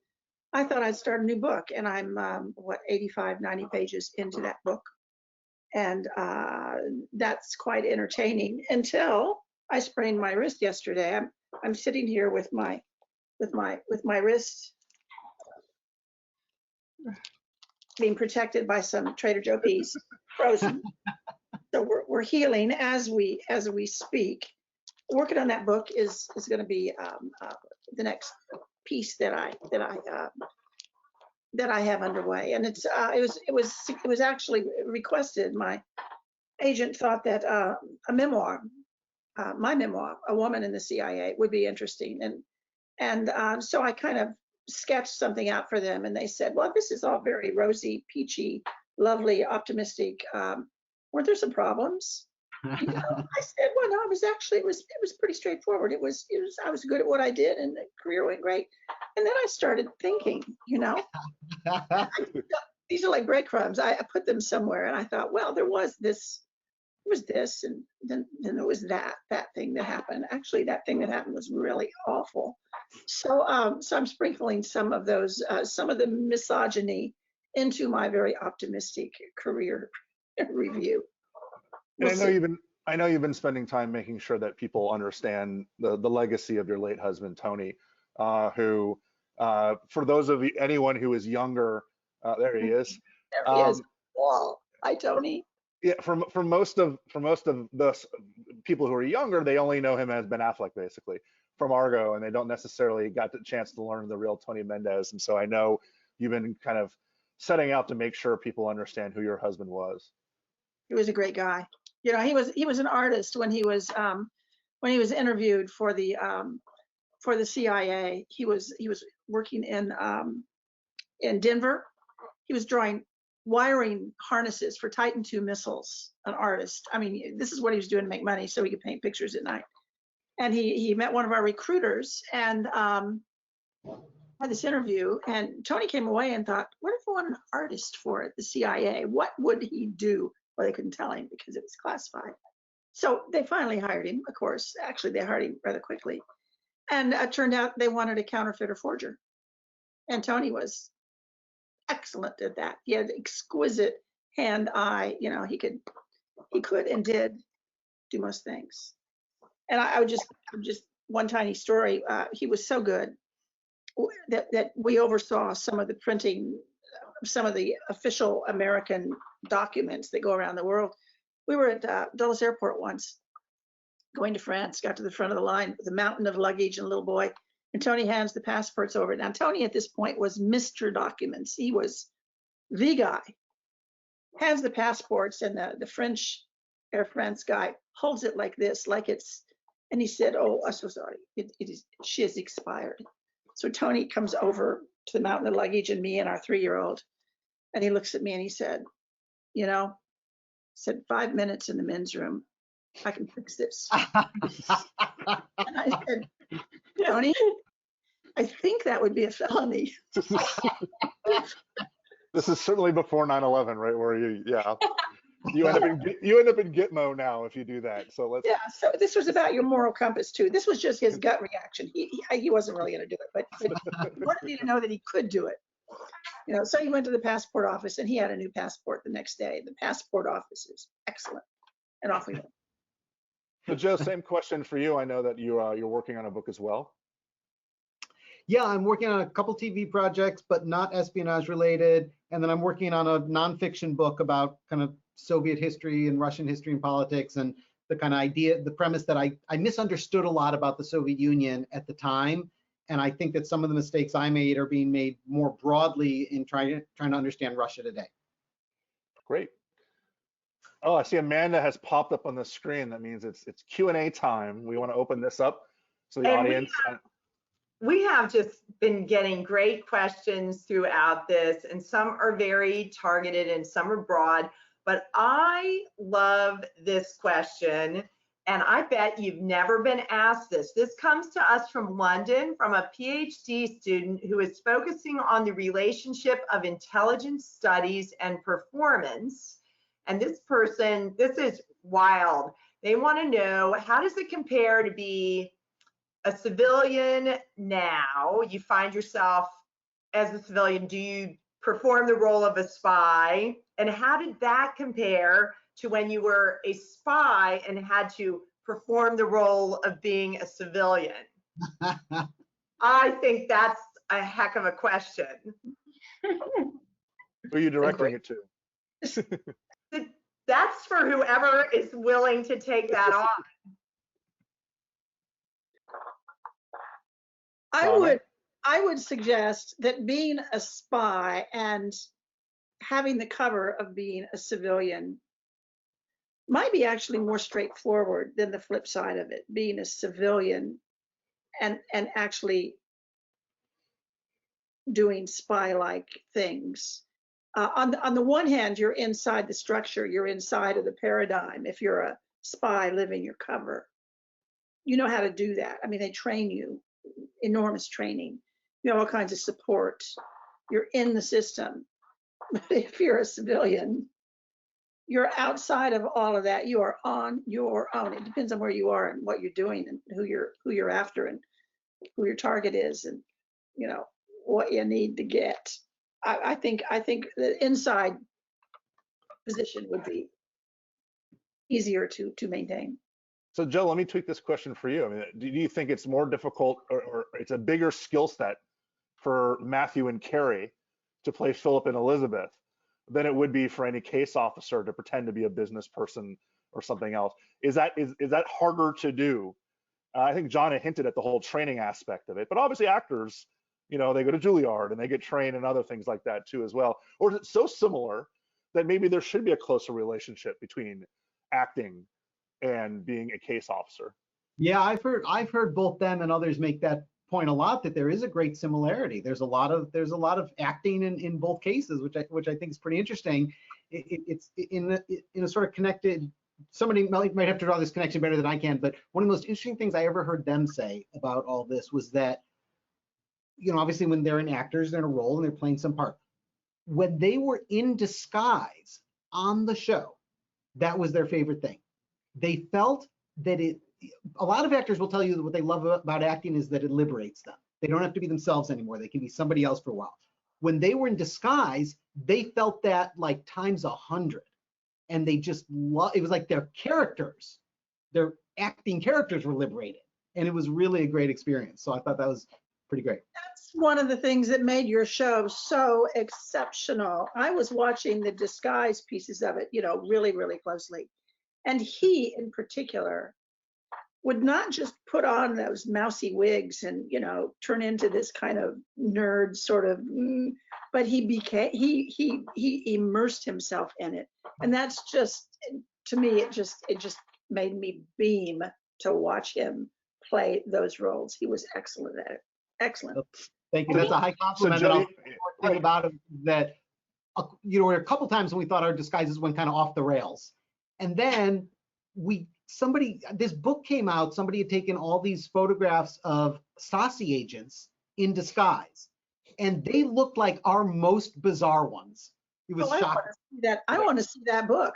I thought I'd start a new book, and I'm 85, 90 pages into that book, and that's quite entertaining until I sprained my wrist yesterday. I'm sitting here with my wrist being protected by some Trader Joe peas, frozen. So we're healing as we speak. Working on that book is going to be the next piece that I that I have underway, and it was actually requested. My agent thought that a memoir, my memoir, A Woman in the CIA, would be interesting, and so I kind of sketched something out for them, and they said, well, this is all very rosy, peachy, lovely, optimistic. Weren't there some problems? I said, well, no, it was pretty straightforward. I was good at what I did, and the career went great. And then I started thinking, these are like breadcrumbs. I put them somewhere, and I thought, well, there was this, and then there was that thing that happened. Actually, that thing that happened was really awful. So I'm sprinkling some of those, some of the misogyny into my very optimistic career review.
And I know you've been spending time making sure that people understand the legacy of your late husband, Tony, who, for those of anyone who is younger, there he is.
There he is. Wow. Hi, Tony.
Yeah, for most of the people who are younger, they only know him as Ben Affleck, basically, from Argo, and they don't necessarily got the chance to learn the real Tony Mendez. And so I know you've been kind of setting out to make sure people understand who your husband was.
He was a great guy. He was an artist when he was interviewed for the CIA. He was working in Denver. He was drawing wiring harnesses for Titan II missiles. An artist. I mean, this is what he was doing to make money so he could paint pictures at night. And he met one of our recruiters and had this interview. And Tony came away and thought, what if I want an artist for the CIA? What would he do? Well, they couldn't tell him because it was classified. So they finally hired him, of course. Actually, they hired him rather quickly. And it turned out they wanted a counterfeiter forger. And Tony was excellent at that. He had exquisite hand-eye. He could and did do most things. And I would just one tiny story. He was so good that we oversaw some of the printing, some of the official American documents that go around the world. We were at Dulles Airport once, going to France, got to the front of the line with a mountain of luggage and a little boy, and Tony hands the passports over. Now, Tony at this point was Mr. Documents. He was the guy. Hands the passports, and the French Air France guy holds it like this, and he said, oh, I'm so sorry, she has expired. So Tony comes over to the mountain of luggage and me and our 3-year-old, and he looks at me and he said, 5 minutes in the men's room, I can fix this. And I said, Tony, I think that would be a felony.
This is certainly before 9/11, right? Where you end up in Gitmo now if you do that. So let's.
Yeah. So this was about your moral compass too. This was just his gut reaction. He wasn't really going to do it, but he wanted me to know that he could do it. So he went to the passport office and he had a new passport the next day. The passport office is excellent, and off we went.
So Joe, same question for you. I know that you're working on a book as well.
Yeah, I'm working on a couple TV projects, but not espionage related. And then I'm working on a nonfiction book about kind of Soviet history and Russian history and politics, and the kind of idea, the premise that I misunderstood a lot about the Soviet Union at the time. And I think that some of the mistakes I made are being made more broadly in trying to understand Russia today.
Great. Oh, I see Amanda has popped up on the screen. That means it's Q&A time. We want to open this up so the audience.
We have just been getting great questions throughout this, and some are very targeted and some are broad, but I love this question, and I bet you've never been asked this. This comes to us from London, from a PhD student who is focusing on the relationship of intelligence studies and performance. And this is wild. They want to know, how does it compare to be a civilian now? You find yourself as a civilian, do you perform the role of a spy? And how did that compare to when you were a spy and had to perform the role of being a civilian? I think that's a heck of a question.
Who are you directing it to?
That's for whoever is willing to take that on.
I would I would suggest that being a spy and having the cover of being a civilian might be actually more straightforward than the flip side of it, being a civilian and actually doing spy-like things. On the one hand, you're inside the structure, you're inside of the paradigm. If you're a spy living your cover, you know how to do that. I mean, they train you, enormous training. You have all kinds of support. You're in the system. But if you're a civilian, you're outside of all of that. You are on your own. It depends on where you are and what you're doing and who you're after and who your target is and you know what you need to get. I think the inside position would be easier to maintain.
So Joe, let me tweak this question for you. I mean, do you think it's more difficult or it's a bigger skill set for Matthew and Carrie to play Philip and Elizabeth than it would be for any case officer to pretend to be a business person or something else? Is that harder to do? I think Jonna hinted at the whole training aspect of it, but obviously actors, you know, they go to Juilliard and they get trained in other things like that too as well. Or is it so similar that maybe there should be a closer relationship between acting and being a case officer?
Yeah, I've heard both them and others make that point a lot, that there is a great similarity. There's a lot of acting in both cases, which I think is pretty interesting. It's in a sort of connected. Somebody might have to draw this connection better than I can, but one of the most interesting things I ever heard them say about all this was that, you know, obviously when they're actors, they're in a role and they're playing some part. When they were in disguise on the show, that was their favorite thing. They felt that a lot of actors will tell you that what they love about acting is that it liberates them. They don't have to be themselves anymore. They can be somebody else for a while. When they were in disguise, they felt that like times 100. And they just it was like their characters, their acting characters were liberated. And it was really a great experience. So I thought that was pretty great.
That's one of the things that made your show so exceptional. I was watching the disguise pieces of it, you know, really, really closely. And he in particular would not just put on those mousy wigs and, you know, turn into this kind of nerd sort of, but he immersed himself in it. And that's just, to me, it just made me beam to watch him play those roles. He was excellent at it. Excellent.
Thank you. That's a high compliment.
So Joe,
I'll think about it that, you know, a couple times when we thought our disguises went kind of off the rails. And then this book came out, somebody had taken all these photographs of Stasi agents in disguise, and they looked like our most bizarre ones. It was shocking.
I want to see that book.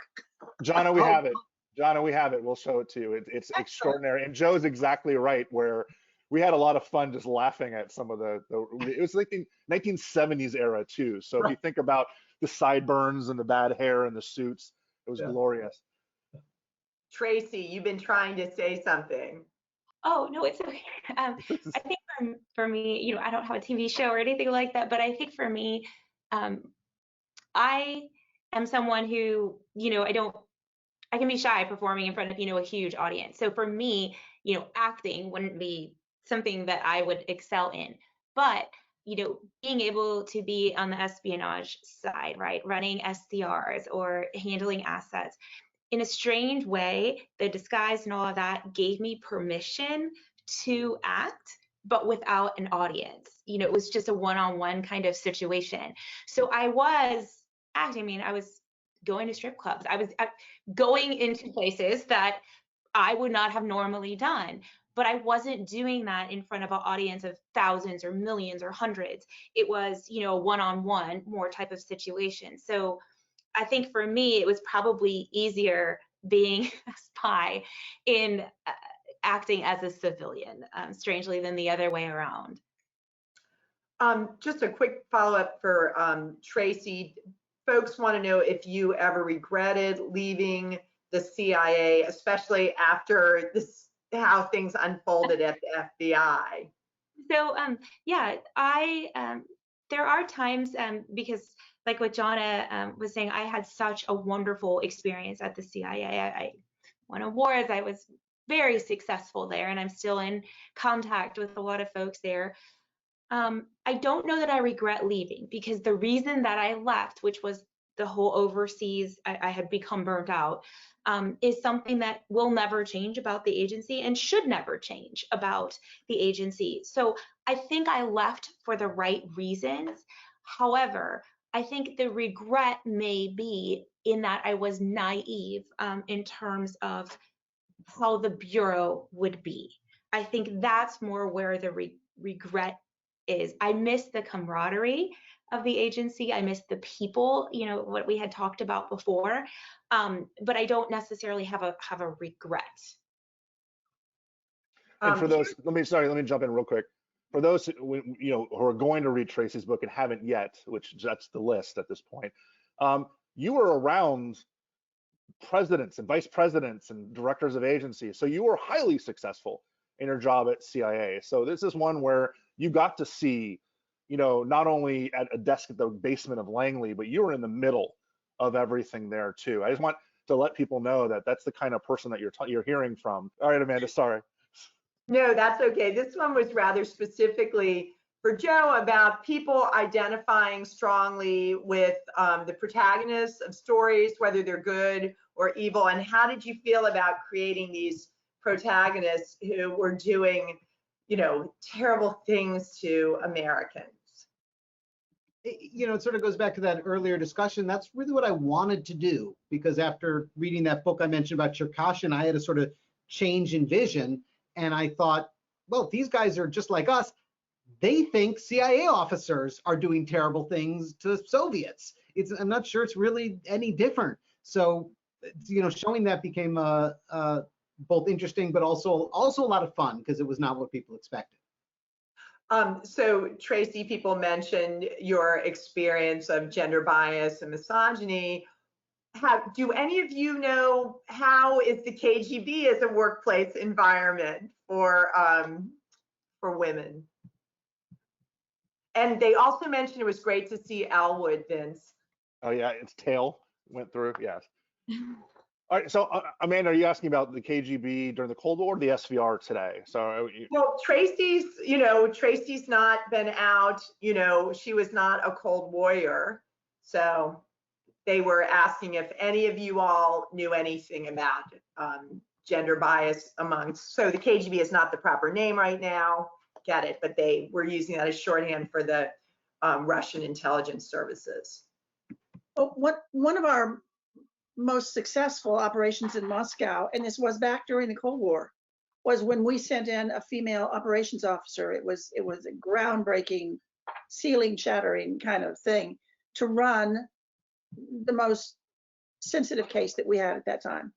Jonna, we have it. Jonna, we have it. We'll show it to you. It's extraordinary. And Joe's exactly right, where we had a lot of fun just laughing at some of it was like the 1970s era too. So if you think about the sideburns and the bad hair and the suits, it was glorious.
Tracy, you've been trying to say something.
Oh, no, it's okay. I think for me, you know, I don't have a TV show or anything like that, but I think for me, I am someone who, you know, I can be shy performing in front of, you know, a huge audience. So for me, you know, acting wouldn't be something that I would excel in. But, you know, being able to be on the espionage side, right, running SDRs or handling assets, in a strange way, the disguise and all of that gave me permission to act, but without an audience. You know, it was just a one-on-one kind of situation. So I was acting. I mean, I was going to strip clubs. I was going into places that I would not have normally done. But I wasn't doing that in front of an audience of thousands or millions or hundreds. It was, you know, a one-on-one more type of situation. So I think for me, it was probably easier being a spy in acting as a civilian, strangely, than the other way around.
Just a quick follow-up for Tracy. Folks want to know if you ever regretted leaving the CIA, especially after how things unfolded at the FBI.
So yeah, there are times because, like what Jonna was saying, I had such a wonderful experience at the CIA. I won awards. I was very successful there, and I'm still in contact with a lot of folks there. I don't know that I regret leaving, because the reason that I left, which was the whole overseas, I had become burnt out, is something that will never change about the agency and should never change about the agency. So I think I left for the right reasons. However, I think the regret may be in that I was naive in terms of how the Bureau would be. I think that's more where the regret is. I miss the camaraderie of the agency. I miss the people, you know, what we had talked about before. But I don't necessarily have a regret.
And for those, let me jump in real quick. For those who are going to read Tracy's book and haven't yet, which that's the list at this point, you were around presidents and vice presidents and directors of agencies, so you were highly successful in your job at CIA. So this is one where you got to see, not only at a desk at the basement of Langley, but you were in the middle of everything there too. I just want to let people know that that's the kind of person that you're hearing from. All right, Amanda, sorry.
No, that's okay. This one was rather specifically for Joe about people identifying strongly with the protagonists of stories, whether they're good or evil. And how did you feel about creating these protagonists who were doing, terrible things to Americans?
It sort of goes back to that earlier discussion. That's really what I wanted to do, because after reading that book I mentioned about Cherkashin, I had a sort of change in vision. And I thought, well, these guys are just like us. They think CIA officers are doing terrible things to Soviets. I'm not sure it's really any different. So, showing that became both interesting, but also a lot of fun, because it was not what people expected.
So Tracy, people mentioned your experience of gender bias and misogyny. Do any of you know how is the KGB as a workplace environment for women? And they also mentioned it was great to see Elwood, Vince.
Oh yeah, its tail went through. Yes. All right. So Amanda, are you asking about the KGB during the Cold War or the SVR today? So
well, Tracy's not been out. She was not a Cold Warrior, so they were asking if any of you all knew anything about gender bias amongst. So the KGB is not the proper name right now. Get it? But they were using that as shorthand for the Russian intelligence services.
Well, one of our most successful operations in Moscow, and this was back during the Cold War, was when we sent in a female operations officer. It was a groundbreaking, ceiling shattering kind of thing to run the most sensitive case that we had at that time.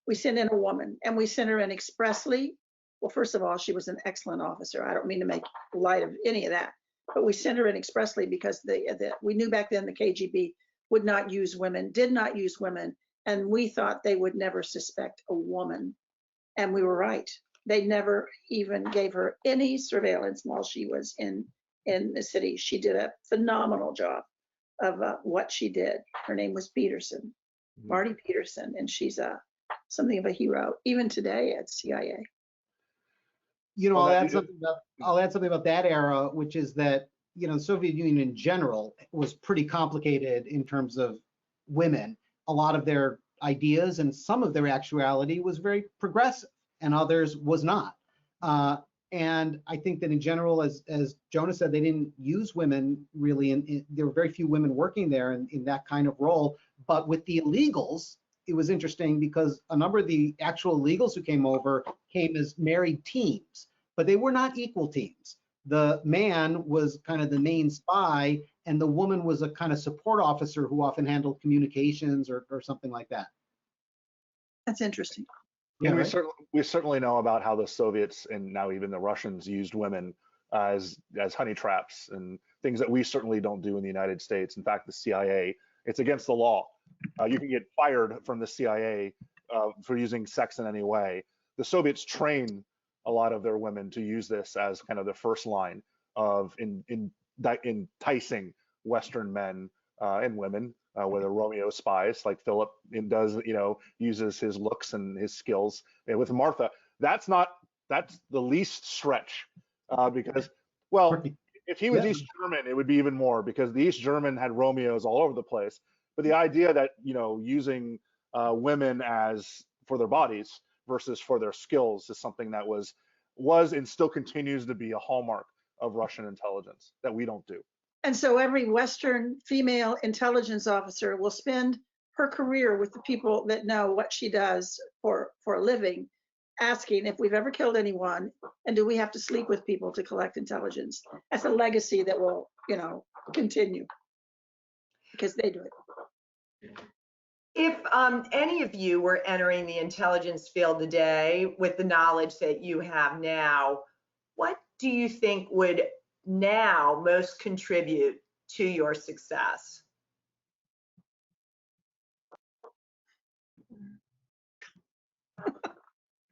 We sent in a woman, and we sent her in expressly. Well, first of all, she was an excellent officer. I don't mean to make light of any of that, but we sent her in expressly because we knew back then the KGB would not use women, did not use women, and we thought they would never suspect a woman. And we were right. They never even gave her any surveillance while she was in the city. She did a phenomenal job of what she did. Her name was Peterson, Marty Peterson, and she's something of a hero even today at CIA.
I'll add something about that era, which is that the Soviet Union in general was pretty complicated in terms of women. A lot of their ideas and some of their actuality was very progressive, and others was not. And I think that in general, as Jonna said, they didn't use women really. There were very few women working there in that kind of role. But with the illegals, it was interesting because a number of the actual illegals who came over came as married teams, but they were not equal teams. The man was kind of the main spy, and the woman was a kind of support officer who often handled communications or something like that.
That's interesting.
Yeah, right? we certainly know about how the Soviets and now even the Russians used women as honey traps and things that we certainly don't do in the United States. In fact, the CIA, it's against the law. You can get fired from the CIA for using sex in any way. The Soviets train a lot of their women to use this as kind of the first line of enticing Western men and women, whether Romeo spies like Philip does, uses his looks and his skills. And with Martha, that's the least stretch because, well, If he was
Yeah.
East German, it would be even more, because the East German had Romeos all over the place. But the idea that, using women as for their bodies versus for their skills is something that was and still continues to be a hallmark of Russian intelligence that we don't do.
And so every Western female intelligence officer will spend her career with the people that know what she does for a living, asking if we've ever killed anyone and do we have to sleep with people to collect intelligence. That's a legacy that will, continue because they do it.
If any of you were entering the intelligence field today with the knowledge that you have now, what do you think would now most contribute to your success?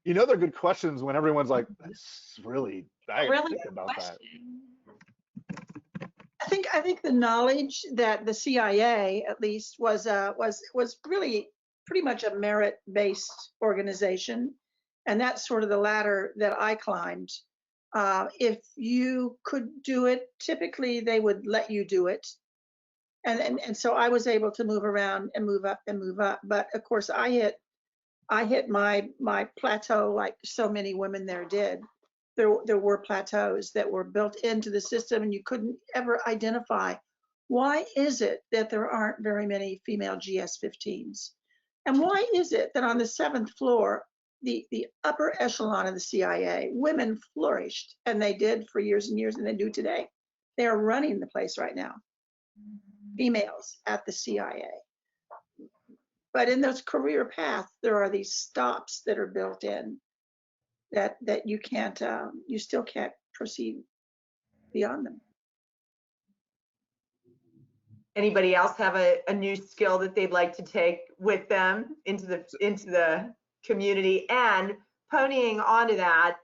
They're good questions when everyone's like, that's really, I
Really
think
good
about that.
question.
I think the knowledge that the CIA at least was really pretty much a merit-based organization, and that's sort of the ladder that I climbed. If you could do it, typically they would let you do it, and so I was able to move around and move up and move up. But of course, I hit my plateau like so many women there did. There were plateaus that were built into the system, and you couldn't ever identify why is it that there aren't very many female GS-15s, and why is it that on the 7th floor, the upper echelon of the CIA, women flourished, and they did for years and years, and they do today. They are running the place right now, females at the CIA. But in those career paths, there are these stops that are built in that you can't, you still can't proceed beyond them.
Anybody else have a new skill that they'd like to take with them into the community? And ponying onto that,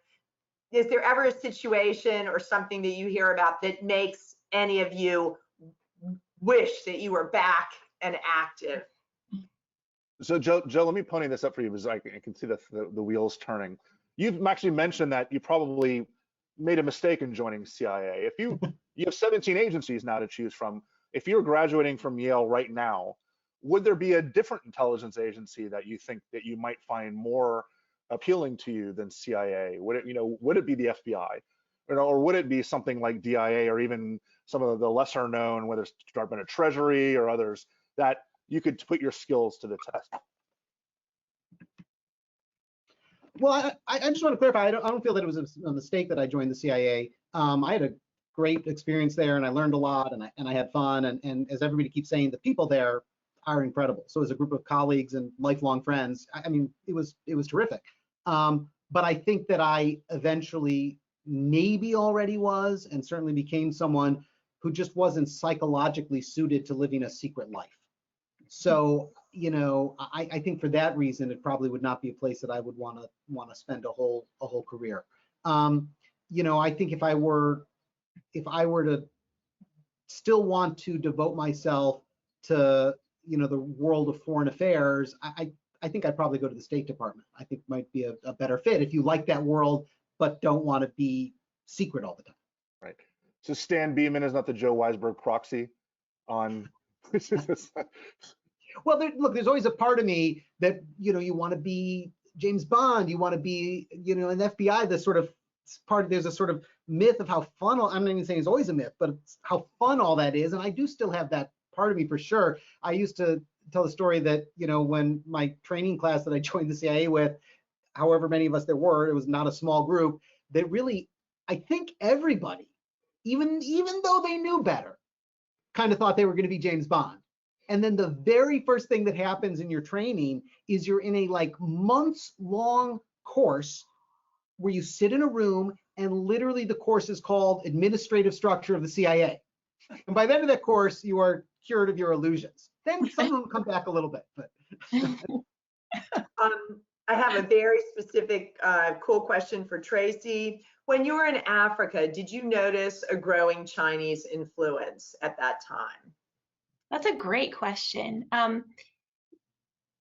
is there ever a situation or something that you hear about that makes any of you wish that you were back and active?
So Joe, let me pony this up for you, because I can see the wheels turning. You've actually mentioned that you probably made a mistake in joining CIA. If you have 17 agencies now to choose from. If you're graduating from Yale right now, would there be a different intelligence agency that you think that you might find more appealing to you than CIA? Would it be the FBI, or would it be something like DIA, or even some of the lesser known, whether it's Department of Treasury or others, that you could put your skills to the test?
Well, I just want to clarify. I don't feel that it was a mistake that I joined the CIA. I had a great experience there, and I learned a lot, and I had fun. And as everybody keeps saying, the people there are incredible. So as a group of colleagues and lifelong friends, I mean, it was terrific. But I think that I eventually maybe already was, and certainly became someone who just wasn't psychologically suited to living a secret life. So, I think for that reason, it probably would not be a place that I would want to spend a whole career. I think if I were to still want to devote myself to, the world of foreign affairs, I think I'd probably go to the State Department. I think might be a better fit if you like that world, but don't want to be secret all the time.
Right. So Stan Beeman is not the Joe Weisberg proxy on.
Well, look, there's always a part of me that, you want to be James Bond, you want to be, an FBI, this sort of part, there's a sort of myth of how fun, I'm not even saying it's always a myth, but it's how fun all that is. And I do still have that part of me for sure. I used to tell the story that, when my training class that I joined the CIA with, however many of us there were, it was not a small group, that really, I think everybody, even though they knew better, kind of thought they were going to be James Bond. And then the very first thing that happens in your training is you're in a months-long course where you sit in a room, and literally the course is called Administrative Structure of the CIA. And by the end of that course, you are cured of your illusions. Then some of them come back a little bit. But
I have a very specific, cool question for Tracy. When you were in Africa, did you notice a growing Chinese influence at that time?
That's a great question.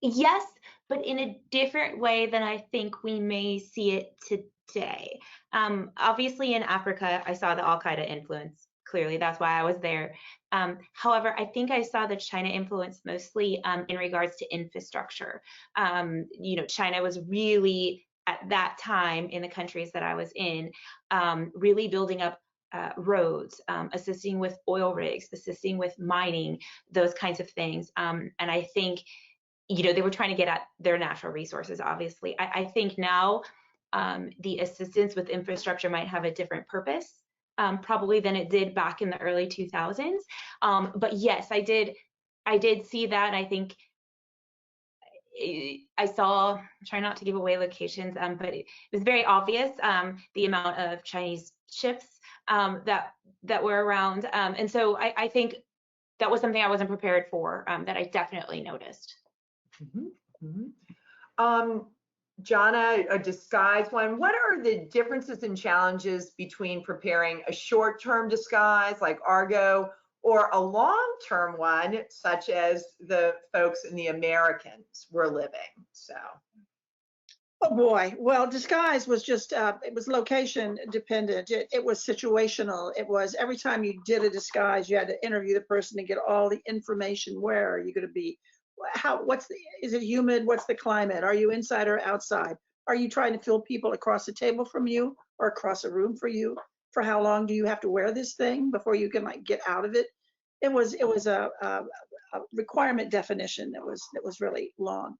Yes, but in a different way than I think we may see it today. Obviously in Africa, I saw the Al-Qaeda influence clearly. That's why I was there. However, I think I saw the China influence mostly in regards to infrastructure. China was really, at that time in the countries that I was in, really building up roads, assisting with oil rigs, assisting with mining, those kinds of things. And I think, they were trying to get at their natural resources, obviously. I think now the assistance with infrastructure might have a different purpose, probably than it did back in the early 2000s. But yes, I did see that. I think I saw, I'm trying not to give away locations, but it was very obvious the amount of Chinese ships that were around. And so I think that was something I wasn't prepared for, that I definitely noticed.
Jonna, a disguise one. What are the differences and challenges between preparing a short-term disguise like Argo or a long-term one such as the folks in the Americans were living? So.
Oh boy, well, disguise was just, it was location dependent. It was situational. It was every time you did a disguise, you had to interview the person to get all the information. Where are you going to be? Is it humid? What's the climate? Are you inside or outside? Are you trying to fill people across the table from you or across a room for you? For how long do you have to wear this thing before you can get out of it? It was a requirement definition that was really long.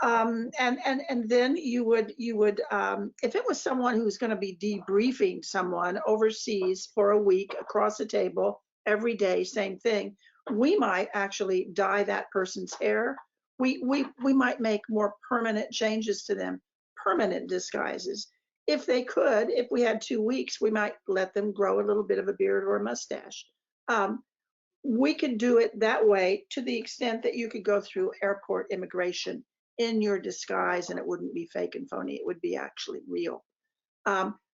And then you would if it was someone who's going to be debriefing someone overseas for a week across the table every day, same thing, we might actually dye that person's hair. We might make more permanent changes to them, permanent disguises. If they could, if we had 2 weeks, we might let them grow a little bit of a beard or a mustache. We could do it that way to the extent that you could go through airport immigration in your disguise and it wouldn't be fake and phony. It would be actually real.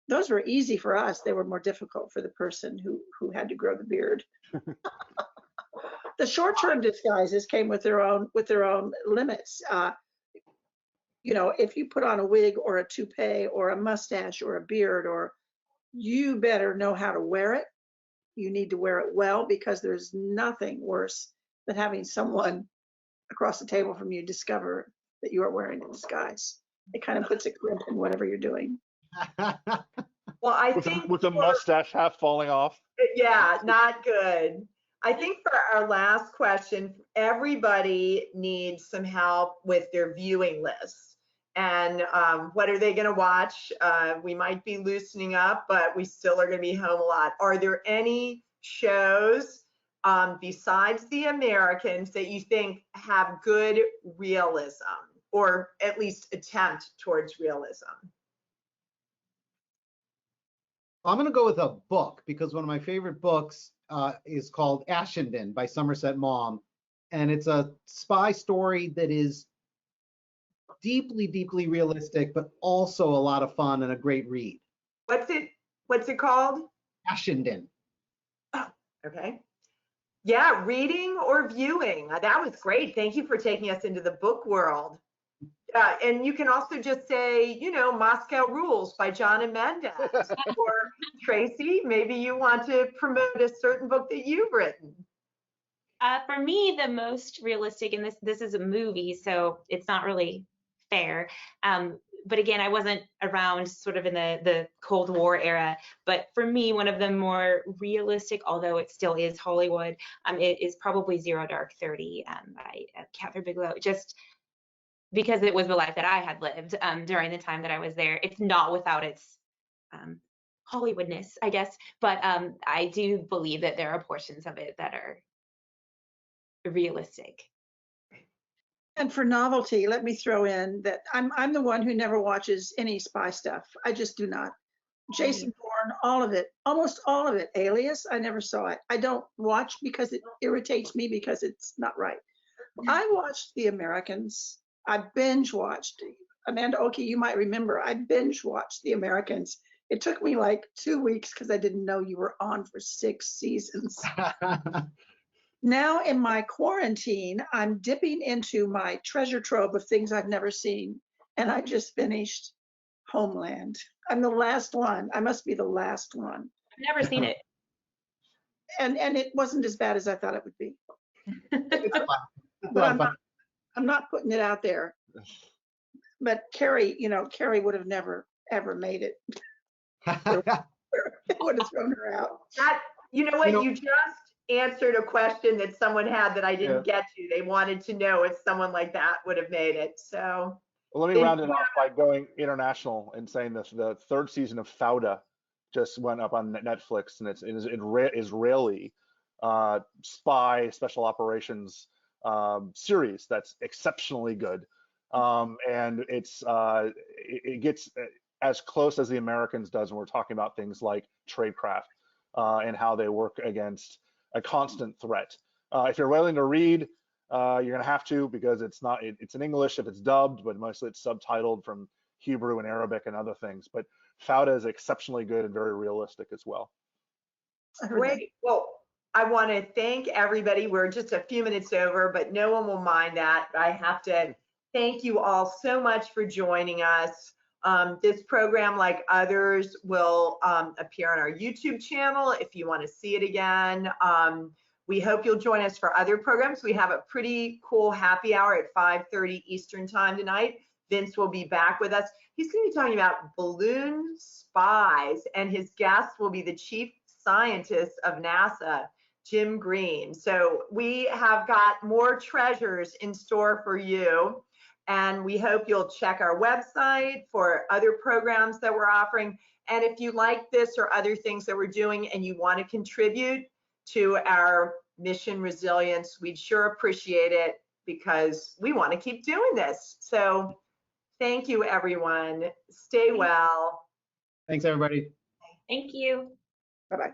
Those were easy for us. They were more difficult for the person who had to grow the beard. The short-term disguises came with their own limits. If you put on a wig or a toupee or a mustache or a beard, or you better know how to wear it. You need to wear it well, because there's nothing worse than having someone across the table from you discover that you are wearing a disguise. It kind of puts a crimp in whatever you're doing.
Well, I think
with the mustache half falling off.
Yeah, not good. I think for our last question, everybody needs some help with their viewing lists. And what are they going to watch? We might be loosening up, but we still are going to be home a lot. Are there any shows besides the Americans that you think have good realism, or at least attempt towards realism?
I'm going to go with a book, because one of my favorite books is called Ashendon by Somerset Maugham. And it's a spy story that is deeply, deeply realistic, but also a lot of fun and a great read.
What's it called?
Ashendon.
Oh, okay. Yeah, reading or viewing. That was great. Thank you for taking us into the book world. And you can also just say, Moscow Rules by Jonna Mendez. Or Tracy, maybe you want to promote a certain book that you've written.
For me, the most realistic, and this is a movie, so it's not really fair. But again, I wasn't around sort of in the Cold War era. But for me, one of the more realistic, although it still is Hollywood, it is probably Zero Dark 30 by Catherine Bigelow. Just because it was the life that I had lived during the time that I was there. It's not without its Hollywoodness, I guess, but I do believe that there are portions of it that are realistic.
And for novelty, let me throw in that I'm the one who never watches any spy stuff. I just do not. Jason Bourne, all of it, almost all of it. Alias, I never saw it. I don't watch because it irritates me, because it's not right. I watched The Americans. I binge watched. Amanda Oki, you might remember, I binge watched The Americans. It took me like 2 weeks because I didn't know you were on for 6 seasons. Now in my quarantine, I'm dipping into my treasure trove of things I've never seen. And I just finished Homeland. I'm the last one. I must be the last one.
I've never seen it.
and it wasn't as bad as I thought it would be.
It's fun. It's a
But
lot of fun.
I'm not putting it out there. But Carrie, Carrie would have never ever made it. It would have thrown her out.
You know what? You just answered a question that someone had that I didn't get to. They wanted to know if someone like that would have made it. So
Well, let me round it off by going international and saying this: the third season of Fauda just went up on Netflix, and it's an Israeli spy special operations series that's exceptionally good, and it gets as close as the Americans does when we're talking about things like tradecraft and how they work against a constant threat. If you're willing to read, you're gonna have to, because it's in English if it's dubbed, but mostly it's subtitled from Hebrew and Arabic and other things. But Fauda is exceptionally good and very realistic as well.
Great. Well, I want to thank everybody. We're just a few minutes over, but no one will mind that. I have to thank you all so much for joining us. This program, like others, will appear on our YouTube channel if you want to see it again. We hope you'll join us for other programs. We have a pretty cool happy hour at 5:30 Eastern time tonight. Vince will be back with us. He's going to be talking about balloon spies, and his guest will be the chief scientist of NASA, Jim Green. So we have got more treasures in store for you, and we hope you'll check our website for other programs that we're offering. And if you like this or other things that we're doing and you want to contribute to our mission resilience, we'd sure appreciate it, because we want to keep doing this. So thank you, everyone. Stay well.
Thanks, everybody.
Thank you.
Bye-bye.